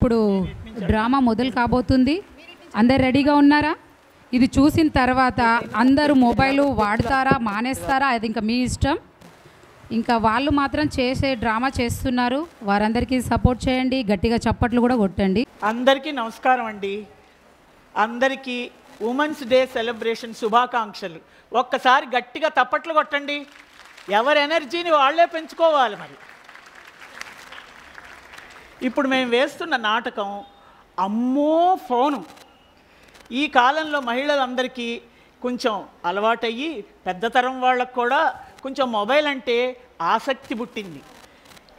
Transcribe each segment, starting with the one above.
ఇప్పుడు డ్రామా మొదలు కాబోతుంది. అందరు రెడీగా ఉన్నారా? ఇది చూసిన తర్వాత అందరూ మొబైల్ వాడతారా మానేస్తారా అది ఇంకా మీ ఇష్టం. ఇంకా వాళ్ళు మాత్రం చేసే డ్రామా చేస్తున్నారు, వారందరికీ సపోర్ట్ చేయండి, గట్టిగా చప్పట్లు కూడా కొట్టండి. అందరికీ నమస్కారం అండి. అందరికీ ఉమెన్స్ డే సెలబ్రేషన్ శుభాకాంక్షలు. ఒక్కసారి గట్టిగా తప్పట్లు కొట్టండి. ఎవరి ఎనర్జీని వాళ్ళే పెంచుకోవాలి. మరి ఇప్పుడు మేము వేస్తున్న నాటకం అమ్మో ఫోను. ఈ కాలంలో మహిళలందరికీ కొంచెం అలవాటయ్యి పెద్దతరం వాళ్ళకు కూడా కొంచెం మొబైల్ అంటే ఆసక్తి పుట్టింది.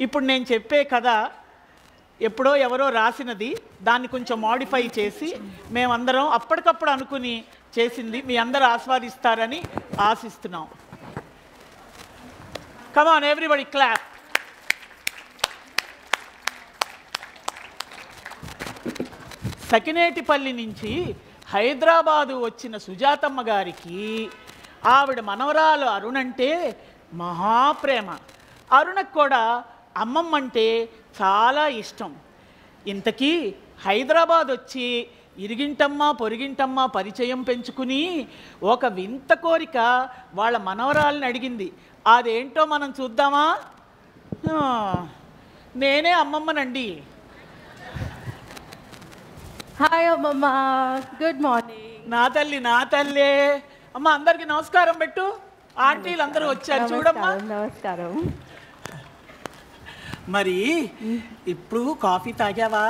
ఇప్పుడు నేను చెప్పే కథ ఎప్పుడో ఎవరో రాసినది, దాన్ని కొంచెం మోడిఫై చేసి మేమందరం అప్పటికప్పుడు అనుకుని చేసింది. మీ అందరూ ఆస్వాదిస్తారని ఆశిస్తున్నాం. Come on everybody clap. Sakinetipalli నుంచి హైదరాబాదు వచ్చిన సుజాతమ్మ గారికి ఆవిడ మనవరాలు అరుణ్ అంటే మహాప్రేమ. అరుణకు కూడా అమ్మమ్మ అంటే చాలా ఇష్టం. ఇంతకీ హైదరాబాద్ వచ్చి ఇరిగింటమ్మ పొరిగింటమ్మ పరిచయం పెంచుకుని ఒక వింత కోరిక వాళ్ళ మనవరాలని అడిగింది. అదేంటో మనం చూద్దామా? నేనే అమ్మమ్మనండి. హాయ్ అమ్మమ్మ, గుడ్ మార్నింగ్. నా తల్లే. అమ్మ అందరికి నమస్కారం పెట్టు. ఆంటీలు అందరూ వచ్చారు చూడమ్మా. నమస్కారం. మరి ఇప్పుడు కాఫీ తాగావా?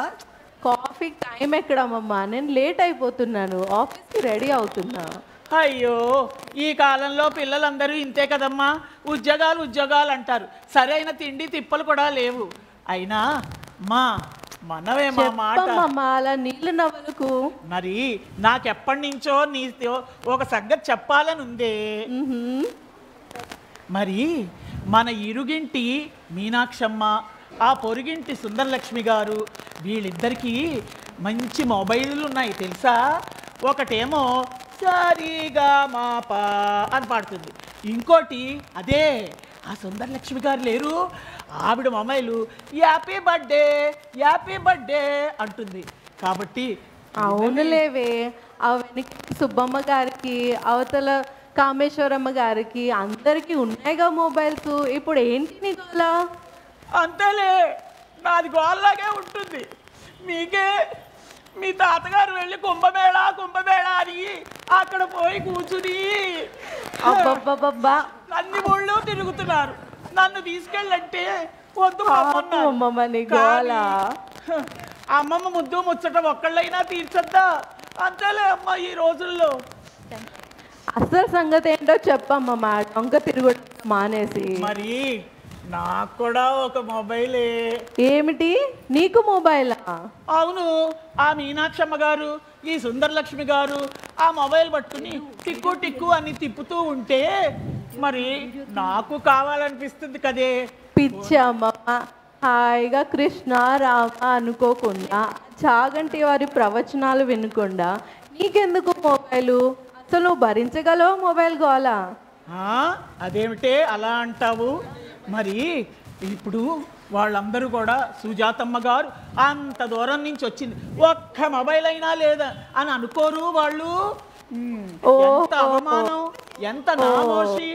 కాఫీ టైం ఎక్కడమ్మమ్మ, నేను లేట్ అయిపోతున్నాను, ఆఫీస్కి రెడీ అవుతున్నా. అయ్యో, ఈ కాలంలో పిల్లలందరూ ఇంతే కదమ్మా, ఉద్యోగాలు అంటారు. సరైన తిండి తిప్పలు కూడా లేవు. అయినా మనవే మా మాట. అలా నీళ్ళు నవ్వలకు. మరి నాకెప్పటి నుంచో నీతో ఒక సంగతి చెప్పాలని ఉందే. మరి మన ఇరుగింటి మీనాక్షమ్మ, ఆ పొరుగింటి సుందరలక్ష్మి గారు, వీళ్ళిద్దరికీ మంచి మొబైళ్ళు ఉన్నాయి తెలుసా. ఒకటేమో సారీగా మాపా అని పాడుతుంది, ఇంకోటి అదే ఆ సుందరలక్ష్మి గారు లేరు, ఆవిడ మొబైలు హ్యాపీ బర్త్డే అంటుంది. కాబట్టి అవునులేవే, ఆ వెనక్కి సుబ్బమ్మ గారికి, అవతల కామేశ్వరమ్మ గారికి అందరికీ ఉన్నాయిగా మొబైల్స్. ఇప్పుడు ఏంటి నీ గోలా? అంతేలే, నాది గోల్లాగే ఉంటుంది. మీకే మీ తాతగారు వెళ్ళి కుంభమేళా అని అక్కడ పోయి కూర్చుని అబ్బబ్బబ్బబ్బా అన్ని ఊళ్ళో తిరుగుతున్నారు. నన్ను తీసుకెళ్ళంటే వద్దు అమ్మమ్మ ముద్దు ముచ్చట ఒక్కళ్ళైనా తీర్చద్దా? అంతేలే అమ్మ ఈ రోజుల్లో. అసలు సంగతి ఏంటో చెప్పమ్మా, డొంక తిరుగుడు మానేసి. మరి నాకు కూడా ఒక మొబైలే. ఏమిటి నీకు మొబైలా? అవును, ఆ మీనాక్షమ్మ గారు, ఈ సుందరలక్ష్మి గారు ఆ మొబైల్ పట్టుకుని టిక్కు అని తిప్పుతూ ఉంటే మరి నాకు కావాలనిపిస్తుంది కదే. పిచ్చి అమ్మమ్మ, హాయిగా కృష్ణ రామ అనుకోకుండా, చాగంటి వారి ప్రవచనాలు వినకుండా నీకెందుకు మొబైలు? అసలు నువ్వు భరించగలవు మొబైల్ గోలా? అదేమిటే అలా అంటావు? మరి ఇప్పుడు వాళ్ళందరూ కూడా సుజాతమ్మ గారు అంత దూరం నుంచి వచ్చింది, ఒక్క మొబైల్ అయినా లేదా అని అనుకోరు వాళ్ళు. ఎంత అవమానం, ఎంత నామోషి.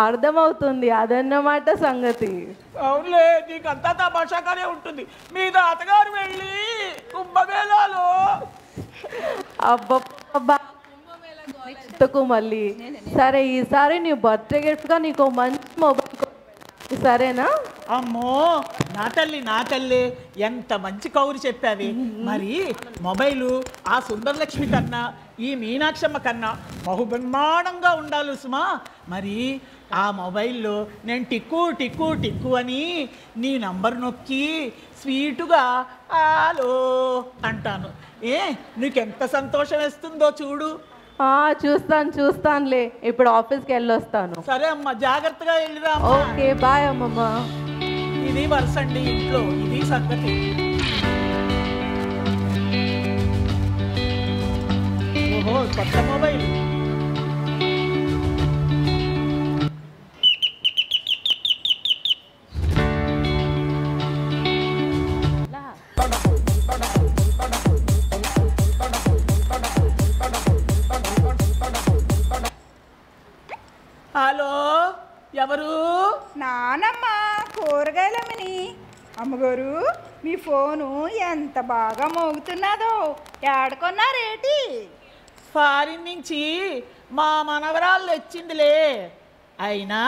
అర్థమవుతుంది, అదన్నమాట సంగతి. అవునులే, నీకు అంతా తమాషాగానే ఉంటుంది. మీ తాతగారు వెళ్ళి కుంభమేళాలో అబ్బబ్బా మళ్ళీ. సరే, ఈసారి నీ బర్త్డే గిఫ్ట్గా నీకు మంచి మొబైల్ సరేనా? అమ్మో నా తల్లి ఎంత మంచి కౌరు చెప్పావి. మరి మొబైలు ఆ సుందరలక్ష్మి కన్నా ఈ మీనాక్షమ్మ కన్నా బహుబ్రహ్మాండంగా ఉండాలి సుమా. మరి ఆ మొబైల్లో నేను టిక్కు అని నీ నంబర్ నొక్కి స్వీటుగా హలో అంటాను. నీకెంత సంతోషం వేస్తుందో చూడు. చూస్తానులే, ఇప్పుడు ఆఫీస్కి వెళ్ళొస్తాను. సరే అమ్మ, జాగ్రత్తగా వెళ్ళిరా. ఓకే, బాయ్ అమ్మమ్మ. ఇది వరుసండి ఇంట్లో, ఇది సంగతి. ఓహో, కొత్త మొబైల్. ఎవరు? నానమ్మ కూరగాయలమ్మని. అమ్మగారు మీ ఫోను ఎంత బాగా మోగుతున్నదో, ఏడకొన్నారేటి? ఫారిన్ నుంచి మా మనవరాళ్ళు వచ్చిందిలే. అయినా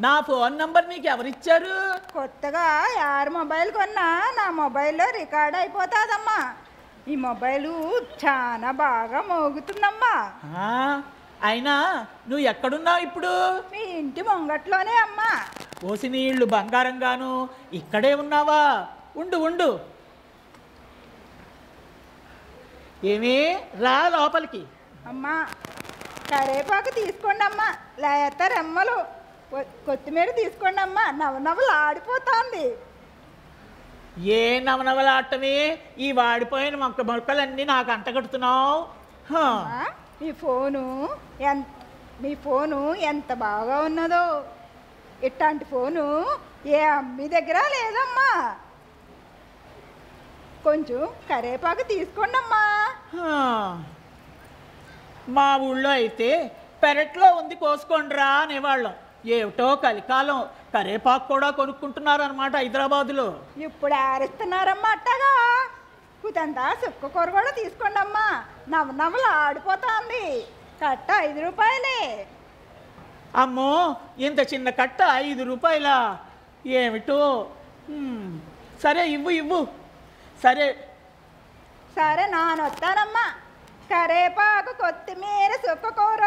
నా ఫోన్ నంబర్ నీకు ఎవరిచ్చారు? కొత్తగా యారు మొబైల్ కొన్నా నా మొబైల్లో రికార్డ్ అయిపోతుందమ్మా. ఈ మొబైలు చాలా బాగా మోగుతుందమ్మా. ఆ, అయినా నువ్వు ఎక్కడున్నావు ఇప్పుడు? మీ ఇంటి ముంగట్లోనే అమ్మా. పోసి నీళ్ళు బంగారంగాను ఇక్కడే ఉన్నావా? ఉండు ఉండు. ఏమీ రా లోపలికి. అమ్మా కరేపాకు తీసుకోండి అమ్మా, లేత రెమ్మలు. కొత్తిమీర తీసుకోండి అమ్మా, నవనవలు ఆడిపోతుంది. ఏ నవనవలాటమే, ఈ వాడిపోయిన మొక్కలన్నీ నాకు అంటగడుతున్నావు. అమ్మా, మీ ఫోను ఎంత బాగా ఉన్నదో. ఇట్లాంటి ఫోను ఏ అమ్మి దగ్గర లేదమ్మా. కొంచెం కరేపాకు తీసుకోండి అమ్మా. మా ఊళ్ళో అయితే పెరట్లో ఉంది కోసుకోండిరా అనేవాళ్ళం. ఏమిటో కలికాలం కరేపాకు కూడా కొనుక్కుంటున్నారు అనమాట హైదరాబాదులో. ఇప్పుడు ఆరిస్తున్నారమ్మా అట్టగా. కుతంతా సుక్క కూర కూడా తీసుకోండి అమ్మా, నవనవలు ఆడిపోతుంది. కట్ట 5 రూపాయలే. అమ్మో, ఇంత చిన్న కట్ట 5 రూపాయలా? ఏమిటో. సరే ఇవ్వు ఇవ్వు. సరే సరే నానొత్తానమ్మా. కరేపాకు కొత్తిమీర సుక్క కూర.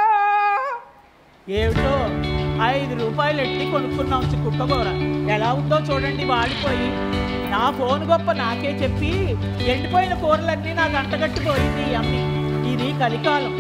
ఏమిటో 5 రూపాయలు ఎట్టి కొనుక్కున్నాం కుక్క కూర. ఎలా ఉందో చూడండి వాడిపోయి. నా ఫోన్ గొప్ప నాకే చెప్పి ఎండిపోయిన కూరలన్నీ నాకు అంటగట్టిపోయింది ఈ అమ్మి. ఇది కలికాలం.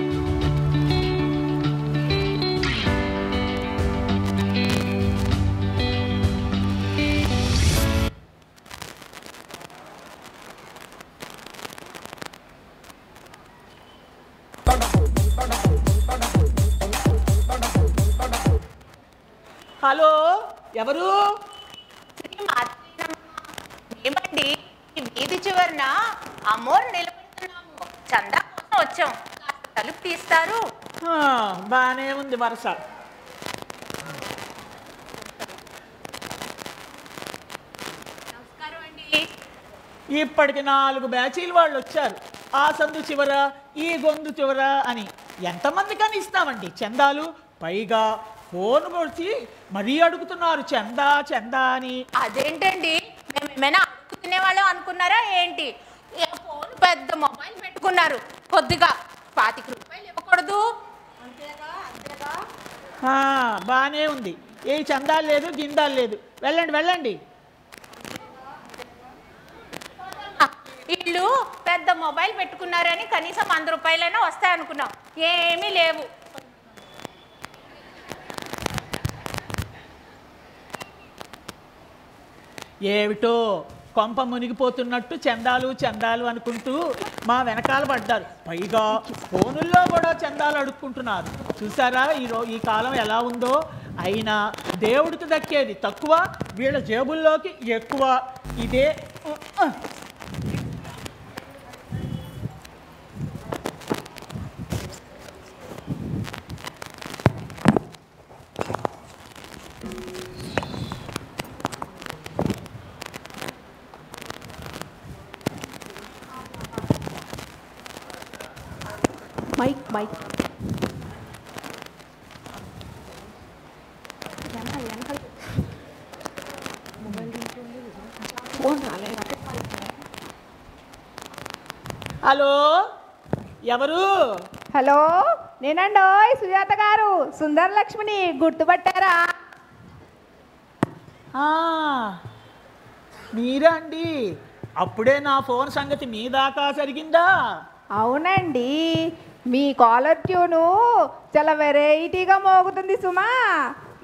హలో, ఎవరు? ఏమండి, ఈ వీధి చివరన అమ్మోరు నిలబడుతున్నాము. చందా కోసం వచ్చాం. తలుపు తీస్తారు? బానే ఉంది వరుస. నమస్కారం అండి. ఇప్పటికి 4 బ్యాచీలు వాళ్ళు వచ్చారు. ఆ సందు చివర, ఈ గొంతు చివర అని ఎంతమందికని ఇస్తామండి చందాలు? పైగా ఫోన్ కొడిచి మరీ అడుగుతున్నారు చందా చందా అని. అదేంటండి, మేము ఏమైనా అడుగుతునే వాళ్ళం అనుకున్నారా ఏంటి? ఫోన్ పెద్ద మొబైల్ పెట్టుకున్నారు, కొద్దిగా 25 రూపాయలు ఇవ్వకూడదు? బాగానే ఉంది. ఏ చందాలు లేదు గిందాలు లేదు. వెళ్ళండి వెళ్ళండి. వీళ్ళు పెద్ద మొబైల్ పెట్టుకున్నారని కనీసం 100 రూపాయలైనా వస్తాయనుకున్నాం. ఏమీ లేవు. ఏమిటో కొంప మునిగిపోతున్నట్టు చందాలు చందాలు అనుకుంటూ మా వెనకాల పడ్డారు. పైగా ఫోనుల్లో కూడా చందాలు అడుక్కుంటున్నారు. చూసారా ఈ కాలం ఎలా ఉందో? అయినా దేవుడికి దక్కేది తక్కువ, వీళ్ళ జేబుల్లోకి ఎక్కువ. ఇదే మైక్ హలో, ఎవరు? హలో, నేనండోయ్ సుజాత గారు, సుందర లక్ష్మిని. గుర్తుపట్టారా? మీరా అండి? అప్పుడే నా ఫోన్ సంగతి మీ దాకా జరిగిందా? అవునండి, మీ కాలర్ ట్యూను చాలా వెరైటీగా మోగుతుంది సుమా.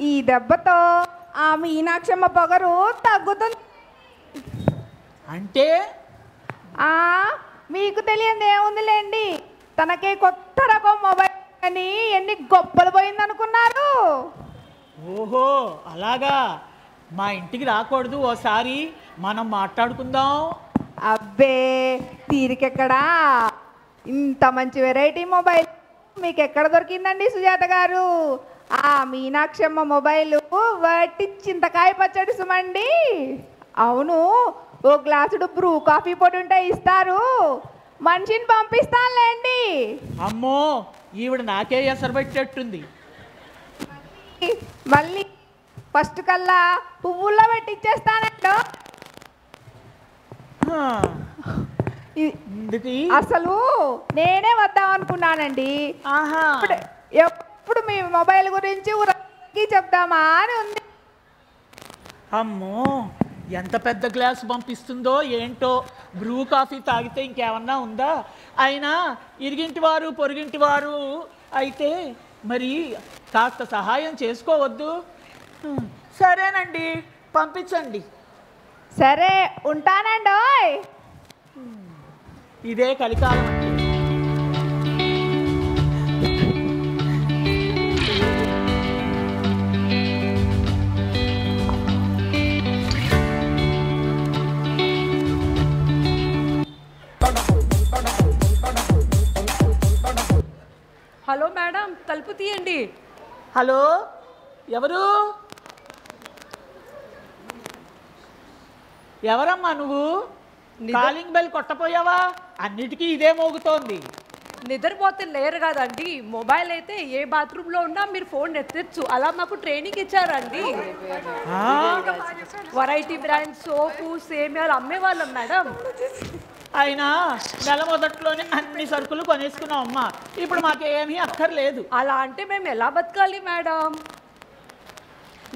ఈ దెబ్బతో ఆ మీనాక్షమ్మ పొగరు తగ్గుతుంది. అంటే మీకు తెలియదు ఏముందిలేండి, తనకే కొత్త రకం మొబైల్ అని ఎన్ని గొప్పలు పోయిందనుకున్నారు. ఓహో అలాగా. మా ఇంటికి రాకూడదు? ఓసారి మనం మాట్లాడుకుందాం. అబ్బే తీరికెక్కడా? ఇంత మంచి వెరైటీ మొబైల్ మీకు ఎక్కడ దొరికిందండి సుజాత గారు? ఆ మీనాక్షమ్మ మొబైలు వట్టి చింతకాయ పచ్చడి సుమండి. అవును, ఓ గ్లాసుడు బ్రూ కాఫీ పొడి ఉంటే ఇస్తారు, మనిషిని పంపిస్తానులేండి. అమ్మో, ఈవిడ నాకే ఎసరు పెట్టేట్టుంది. మళ్ళీ ఫస్ట్ కల్లా పువ్వుల్లో పెట్టి ఇచ్చేస్తానంటో. అసలు నేనే వద్దాం అనుకున్నానండి. ఆహా, ఎప్పుడు మీ మొబైల్ గురించి ఊరికి చెప్దామా అని ఉంది. అమ్మో, ఎంత పెద్ద గ్లాస్ పంపిస్తుందో ఏంటో. బ్రూ కాఫీ తాగితే ఇంకేమన్నా ఉందా? అయినా ఇరిగింటి వారు పొరుగింటి వారు అయితే మరి కాస్త సహాయం చేసుకోవద్దు. సరేనండి, పంపించండి. సరే, ఉంటానండోయ్. ఇదే కలికాలం అంటే. హలో మేడం, తలుపు తీయండి. హలో, ఎవరు? ఎవరమ్మా నువ్వు? కాలింగ్ బెల్ కొట్టపోయావా? అన్నిటికీ ఇదే మోగుతోంది. నిద్రపోతే లేరు కదండి. మొబైల్ అయితే ఏ బాత్రూంలో ఉన్నా మీరు ఫోన్ ఎత్తచ్చు. అలా మాకు ట్రైనింగ్ ఇచ్చారండి. వెరైటీ బ్రాండ్ సోపు సేమియాలు అమ్మేవాళ్ళం మేడం. అయినా నెల మొదట్లోనే అన్ని సరుకులు కొనేసుకున్నాం అమ్మా. ఇప్పుడు మాకేమీ అక్కర్లేదు. అలా అంటే మేము ఎలా బతకాలి మేడం?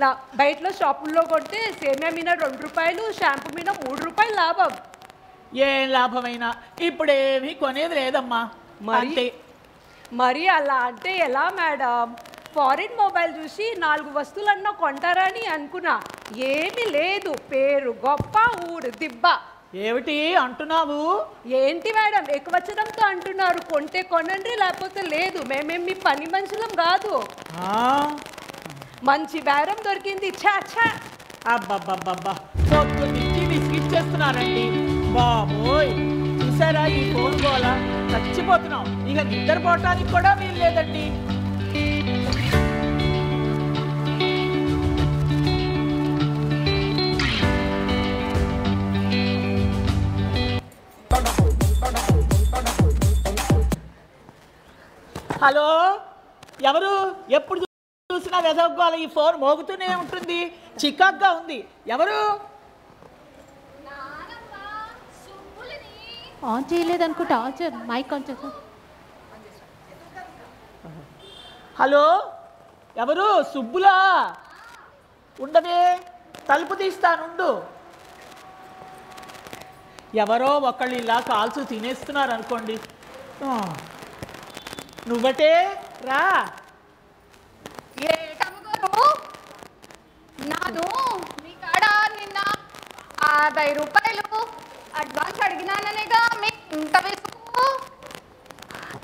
నా బయటలో షాపుల్లో కొంటే సేమియా మీద 2 రూపాయలు, షాంపూ మీద 3 రూపాయలు లాభం. ఏం లాభమైనా ఇప్పుడేమీ కొనేది లేదమ్మా. మరి అలా అంటే ఎలా మేడం? ఫారిన్ మొబైల్ చూసి 4 వస్తువులన్నా కొంటారని అనుకున్నా. ఏమీ లేదు, పేరు గొప్ప, ఊరు దిబ్బ. ఏమిటి అంటున్నావు? ఏంటి మేడం ఎక్కువచ్చడంతో అంటున్నారు? కొంటే కొనండి, లేకపోతే లేదు. మేమేం మీ పని మనుషులం కాదు. మంచి బేరం దొరికింది. అబ్బబ్బబ్బబ్బా, పొద్దున్నుంచి విసిగిచ్చేస్తున్నారండి బాబోయ్. చూసారా ఈ ఫోన్ గోల? చచ్చిపోతున్నాం. ఇక నిద్రపోవటానికి కూడా వీలు లేదండి. హలో, ఎవరు? ఎప్పుడు చూసినా వెదగోల. ఈ ఫోన్ మోగుతూనే ఉంటుంది, చికాగ్గా ఉంది. ఎవరు? ఆన్ చేయలేదనుకుంటా. ఆన్ చే మైక్ ఆన్ చేసా. హలో, ఎవరు? సుబ్బులా? ఉండవే, తలుపు తీస్తానుండు. ఎవరో ఒకళ్ళు ఇలా కాల్చు తినేస్తున్నారు అనుకోండి. నువ్వటే రా. నాను మీ కాడ నిన్న 50 రూపాయలు అడ్వాన్స్ అడిగినాననేగా మీకు ఇంత విసుగు.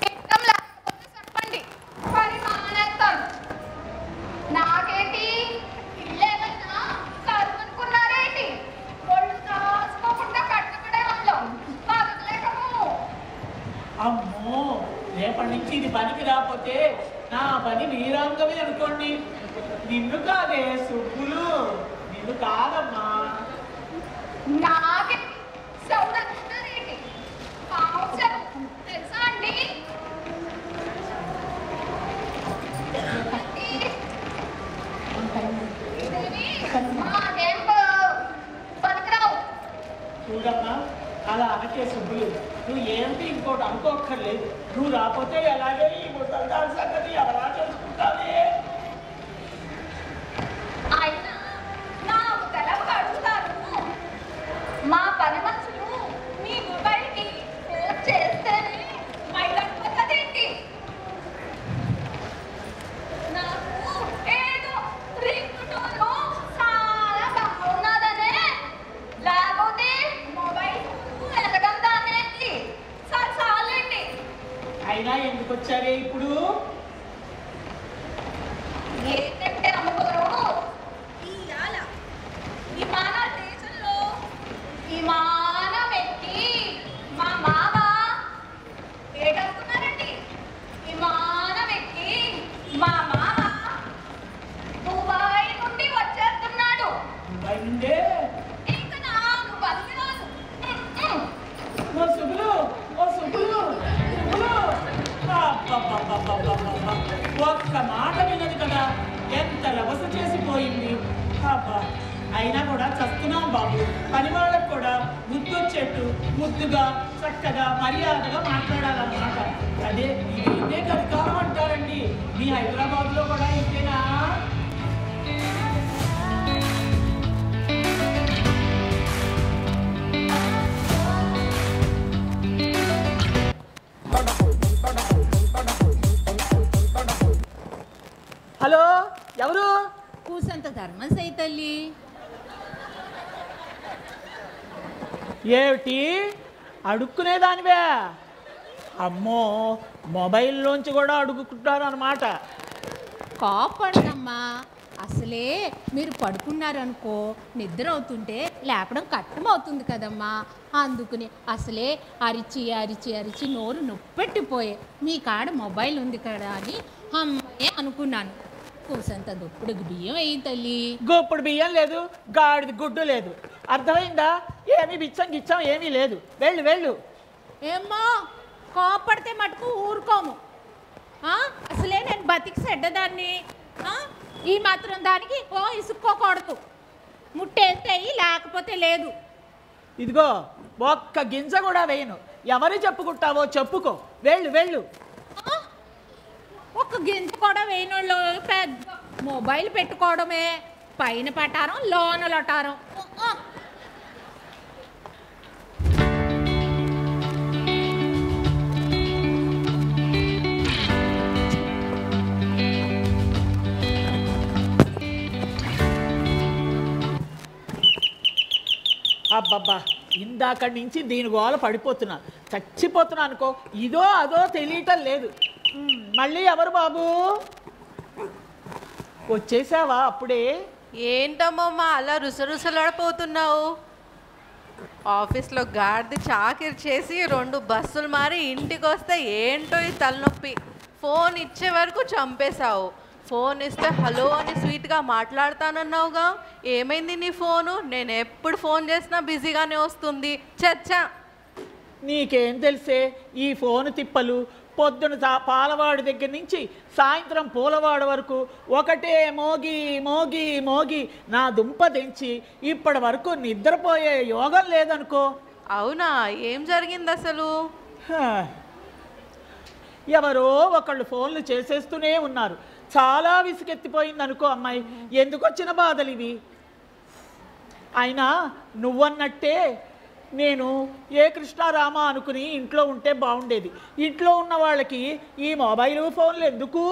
ఇష్టం లేకపోతే చెప్పండి, పని మానేస్తాను. నాకేంటి ఇల్లు ఏమైనా కరువు అనుకున్నారేంటి? ఒళ్ళు రాసుకోకుండా కట్టబడే వాళ్ళం బతకలేకము. అమ్మో, రేపటి నుంచి ఇది పనికి రాకపోతే నా పని వీరాంగమే అనుకోండి. నిన్ను కాదే సుబ్బులు, నిన్ను కాదమ్మా. నాకే సౌరరేంటి తెలుసా అండి? మాకేం పనికిరావు. చూడమ్మా, అలా అనకే సుబ్బులు. నువ్వు ఏంటి ఇంకోటి అనుకోక్కర్లేదు. నువ్వు రాకపోతే ఎలాగే ఈ ముసల్దాన్ సంగతి ఎవరా తెలుసుకుంటావే? అయినా నాకు తెలవక అడుగుతాను. మా పని మనుషులు మీ మొబైల్కి ఫోన్ చేస్తేనే మైలైపోతుందేంటి? నాకు ఏదో రింగ్ టోన్ చాలా బాగున్నదనే, లేకపోతే మొబైల్ ఎరగడం దానేంటి? చాలండి. అయినా ఎందుకు వచ్చారే ఇప్పుడు? ఏంటంటే అమ్మగారు, ఇవాళ విమానాల దేశంలో విమానం ఎక్కి మా మామ ఏటనుకున్నారండి? విమానం ఎక్కి మా మామ అయినా కూడా చస్తున్నాం బాబు. పని వాళ్ళకు కూడా ముద్దొచ్చేట్టు ముద్దుగా చక్కగా మర్యాదగా మాట్లాడాలన్నమాట. అదే ఇదే గతికాలం అంటారండి. మీ హైదరాబాద్లో కూడా ఇంతేనా? హలో, ఎవరు? కూసంత ధర్మం సై తల్లి. ఏమిటి అడుక్కునేదానివే? అమ్మో, మొబైల్లోంచి కూడా అడుగుకుంటారన్నమాట. కాపాడమ్మా, అసలే మీరు పడుకున్నారనుకో నిద్ర అవుతుంటే లేపడం కష్టం అవుతుంది కదమ్మా. అందుకుని అసలే అరిచి అరిచి అరిచి నోరు నొప్పెట్టిపోయే మీ కాడ మొబైల్ ఉంది కదా అని అమ్మాయి అనుకున్నాను. కూసంత దుప్పుడు బియ్యం అయ్యి తల్లి. గొప్పుడు బియ్యం లేదు, గాడిది గుడ్డు లేదు. అర్థమైందా? ఏమీ బిచ్చం గిచ్చం ఏమీ లేదు. వెళ్ళు వెళ్ళు. ఏమ్మో, కోపడితే మటుకు ఊరుకోము. అసలే నేను బతికి సెడ్డదాన్ని. ఈ మాత్రం దానికి ఇసుక్కోకూడదు. ముట్టేస్తే లేకపోతే లేదు. ఇదిగో ఒక్క గింజ కూడా వేయను. ఎవరు చెప్పుకుంటావో చెప్పుకో. వెళ్ళు వెళ్ళు. ఒక గింజ కూడా వేయనోళ్ళు పెద్ద మొబైల్ పెట్టుకోవడమే. పైన పటారం లోన లొటారం. అబ్బబ్బా, ఇందాక నుంచి దీని గోల పడిపోతున్నా, చచ్చిపోతున్నా అనుకో. ఇదో అదో తెలియటం లేదు. మళ్ళీ ఎవరు బాబు? వచ్చేసావా అప్పుడే? ఏంటమ్మా అలా రుసరుసలాడిపోతున్నావు? ఆఫీస్లో గాడిది చాకిరి చేసి 2 బస్సులు మారి ఇంటికి వస్తే ఏంటో ఈ తలనొప్పి. ఫోన్ ఇచ్చే వరకు చంపేశావు. ఫోన్ ఇస్తే హలో అని స్వీట్గా మాట్లాడతానన్నావుగా, ఏమైంది నీ ఫోను? నేను ఎప్పుడు ఫోన్ చేసినా బిజీగానే వస్తుంది. చచ్చా, నీకేం తెలిసే ఈ ఫోన్ తిప్పలు. పొద్దున పాలవాడి దగ్గర నుంచి సాయంత్రం పూలవాడ వరకు ఒకటే మోగి మోగి మోగి నా దుంప తెంచి ఇప్పటి వరకు నిద్రపోయే యోగం లేదనుకో. అవునా? ఏం జరిగింది అసలు? ఎవరో ఒకళ్ళు ఫోన్లు చేసేస్తూనే ఉన్నారు. చాలా విసుగెత్తిపోయింది అనుకో అమ్మాయి. ఎందుకు వచ్చిన బాధలు ఇవి? అయినా నువ్వన్నట్టే నేను ఏ కృష్ణారామ అనుకుని ఇంట్లో ఉంటే బాగుండేది. ఇంట్లో ఉన్న వాళ్ళకి ఈ మొబైల్ ఫోన్లు ఎందుకు?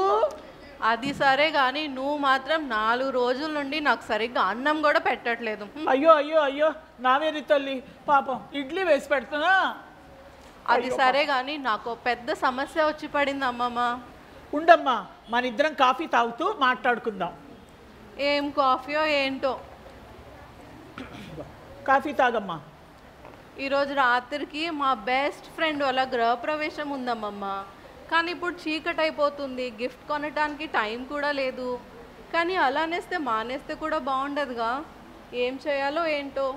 అది సరే కానీ నువ్వు మాత్రం 4 రోజుల నుండి నాకు సరిగ్గా అన్నం కూడా పెట్టట్లేదు. అయ్యో అయ్యో అయ్యో, నావేరి తల్లి పాపం, ఇడ్లీ వేసి పెడుతున్నా. అది సరే కానీ నాకు పెద్ద సమస్య వచ్చి పడింది అమ్మమ్మ. ఉండమ్మా, మన ఇద్దరం కాఫీ తాగుతూ మాట్లాడుకుందాం. ఏం కాఫీయో ఏంటో. కాఫీ తాగమ్మా. ఈరోజు రాత్రికి మా బెస్ట్ ఫ్రెండ్ వాళ్ళ గృహప్రవేశం ఉందమ్మమ్మ. కానీ ఇప్పుడు చీకటి అయిపోతుంది, గిఫ్ట్ కొనడానికి టైం కూడా లేదు. కానీ అలానేస్తే మానేస్తే కూడా బాగుండదుగా, ఏం చేయాలో ఏంటో.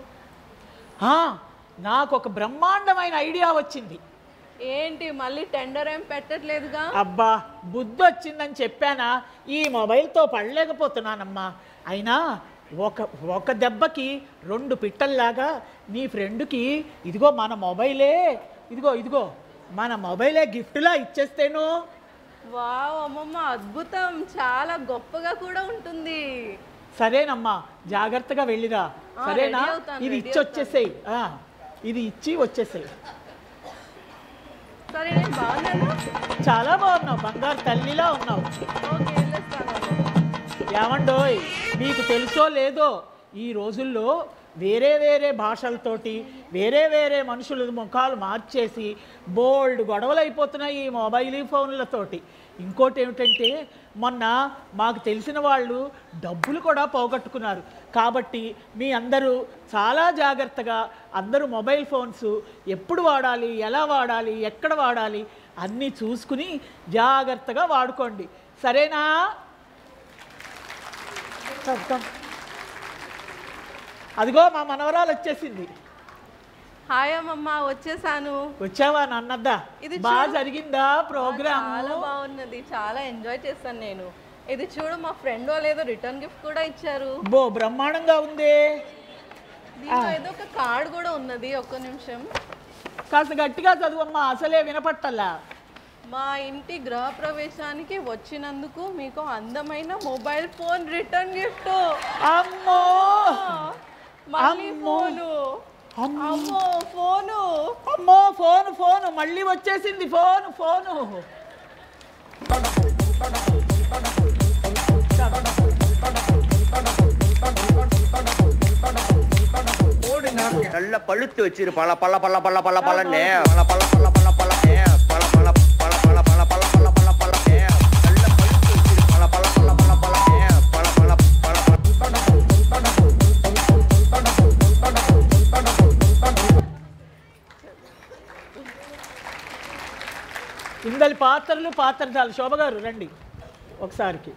నాకు ఒక బ్రహ్మాండమైన ఐడియా వచ్చింది. ఏంటి, మళ్ళీ టెండర్ ఏం పెట్టట్లేదుగా? అబ్బా, బుద్ధి వచ్చిందని చెప్పానా? ఈ మొబైల్తో పడలేకపోతున్నానమ్మా. అయినా ఒక దెబ్బకి 2 పిట్టల్లాగా నీ ఫ్రెండ్కి ఇదిగో మన మొబైలే, ఇదిగో మన మొబైలే గిఫ్ట్లా ఇచ్చేస్తేను. వావ్ అమ్మమ్మ, అద్భుతం, చాలా గొప్పగా కూడా ఉంటుంది. సరేనమ్మా, జాగ్రత్తగా వెళ్ళిరా. సరేనా? ఇది ఇచ్చి వచ్చేసేయి. ఇది ఇచ్చి వచ్చేసేయి. సరే, నేను బాగున్నాను. చాలా బాగున్నావు, బంగారు తల్లిలా ఉన్నావు. ఓకే, వెళ్ళొస్తాను. ఏమండోయ్, మీకు తెలుసో లేదో ఈ రోజుల్లో వేరే వేరే భాషలతోటి వేరే వేరే మనుషుల ముఖాలు మార్చేసి బోల్డ్ గొడవలు అయిపోతున్నాయి ఈ మొబైల్ ఫోన్లతోటి. ఇంకోటి ఏమిటంటే, మొన్న మాకు తెలిసిన వాళ్ళు డబ్బులు కూడా పోగొట్టుకున్నారు. కాబట్టి మీ అందరూ చాలా జాగ్రత్తగా అందరూ మొబైల్ ఫోన్స్ ఎప్పుడు వాడాలి, ఎలా వాడాలి, ఎక్కడ వాడాలి అన్నీ చూసుకుని జాగ్రత్తగా వాడుకోండి. సరేనా? అదిగో మా మనవరాలు వచ్చేసింది. హాయ్ అమ్మమ్మ, వచ్చేసాను. వచ్చావా నన్నద్దా? ఇది బాగా జరిగిందా ప్రోగ్రామ్? చాలా బాగున్నది, చాలా ఎంజాయ్ చేశాను నేను. ఇది చూడు మా ఫ్రెండ్ వాళ్ళు ఏదో రిటర్న్ గిఫ్ట్ కూడా ఇచ్చారు. బో బ్రహ్మాండంగా ఉంది. దీంట్లో ఏదో ఒక కార్డ్ కూడా ఉన్నది. ఒక్క నిమిషం కాస్త గట్టిగా చదువమ్మా, అసలే వినపట్టల్లా. మా ఇంటి గృహప్రవేశానికి వచ్చినందుకు మీకు అందమైన మొబైల్ ఫోన్ రిటర్న్ గిఫ్ట్. అమ్మో మళ్ళీ ఫోను. అమ్మో ఫోను. అమ్మో ఫోను ఫోను మళ్ళీ వచ్చేసింది. ఫోను ఫోను நல்ல பழுத்து வச்சிரு பல பல பல பல பல பலன்னு பல பல பல பல பல பல பல பல பல பல பல பல பல பல நல்ல பழுத்து வச்சிரு பல பல பல பல பல பல பல ఇందలి పాత్రలు పాత్రధాలు. శోభ గారు రండి ఒకసారికి.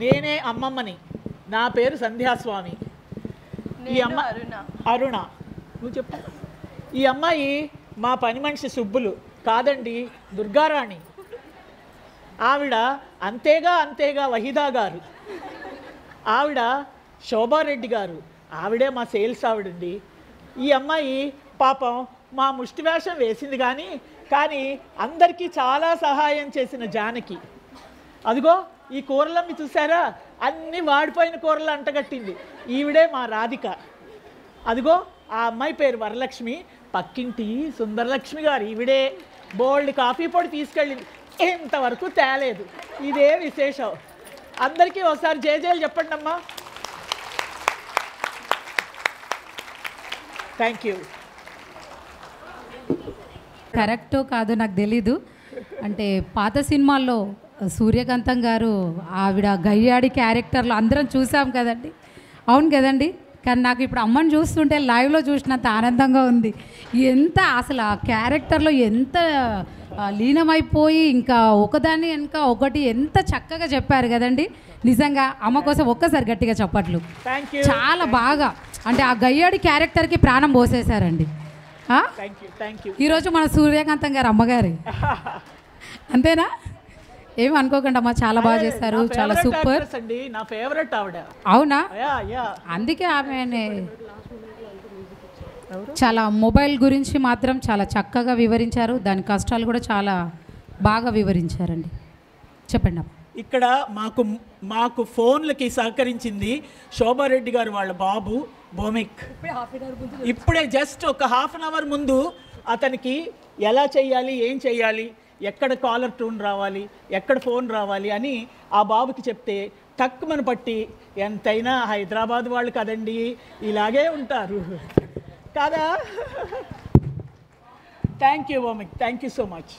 నేనే అమ్మమ్మని. నా పేరు సంధ్యాస్వామి. ఈ అమ్మ అరుణ. నువ్వు చెప్పు. ఈ అమ్మాయి మా పని మనిషి సుబ్బులు కాదండి, దుర్గారాణి. ఆవిడ అంతేగా వహీదా గారు. ఆవిడ శోభారెడ్డి గారు. ఆవిడే మా సేల్స్ ఆవిడండి. ఈ అమ్మాయి పాపం మా ముష్టి వేషం వేసింది కానీ అందరికీ చాలా సహాయం చేసిన జానకి. అదిగో ఈ కూరలమ్మి చూసారా, అన్ని వాడిపోయిన కూరలు అంటగట్టింది. ఈవిడే మా రాధిక. అదిగో ఆ అమ్మాయి పేరు వరలక్ష్మి. పక్కింటి సుందరలక్ష్మి గారు. ఈవిడే బోల్డ్ కాఫీ పొడి తీసుకెళ్ళింది, ఇంతవరకు తేలేదు. ఇదే విశేషం. అందరికీ ఒకసారి జేజేలు చెప్పండి అమ్మా. Thank you. కరెక్టో కాదో నాకు తెలీదు. అంటే పాత సినిమాల్లో సూర్యకాంతం గారు ఆవిడ గయ్యాడి క్యారెక్టర్లో అందరం చూసాం కదండి. అవును కదండి. కానీ నాకు ఇప్పుడు అమ్మని చూస్తుంటే లైవ్లో చూసినంత ఆనందంగా ఉంది. ఎంత అసలు ఆ క్యారెక్టర్లో ఎంత లీనమైపోయి ఇంకా ఒకదాన్ని వెనక ఒకటి ఎంత చక్కగా చెప్పారు కదండి. నిజంగా అమ్మ కోసం ఒక్కసారి గట్టిగా చప్పట్లు. చాలా బాగా అంటే ఆ గయ్యాడి క్యారెక్టర్కి ప్రాణం పోసేశారండి. ఈరోజు మన సూర్యకాంతం గారు అమ్మగారి అంతేనా? ఏమి అనుకోకండి అమ్మా, చాలా బాగా చేస్తారు, చాలా సూపర్. అవునా? అందుకే ఆమె చాలా మొబైల్ గురించి మాత్రం చాలా చక్కగా వివరించారు. దాని కష్టాలు కూడా చాలా బాగా వివరించారండి. చెప్పండి అమ్మా. ఇక్కడ మాకు ఫోన్లకి సహకరించింది శోభారెడ్డి గారు వాళ్ళ బాబు భౌమిక్. ఇప్పుడే జస్ట్ ఒక హాఫ్ అన్ అవర్ ముందు అతనికి ఎలా చేయాలి, ఏం చేయాలి, ఎక్కడ కాలర్ ట్యూన్ రావాలి, ఎక్కడ ఫోన్ రావాలి అని ఆ బాబుకి చెప్తే టక్కుమని పట్టి, ఎంతైనా హైదరాబాద్ వాళ్ళు కదండి, ఇలాగే ఉంటారు కాదా? Thank you Bhowmik, thank you so much.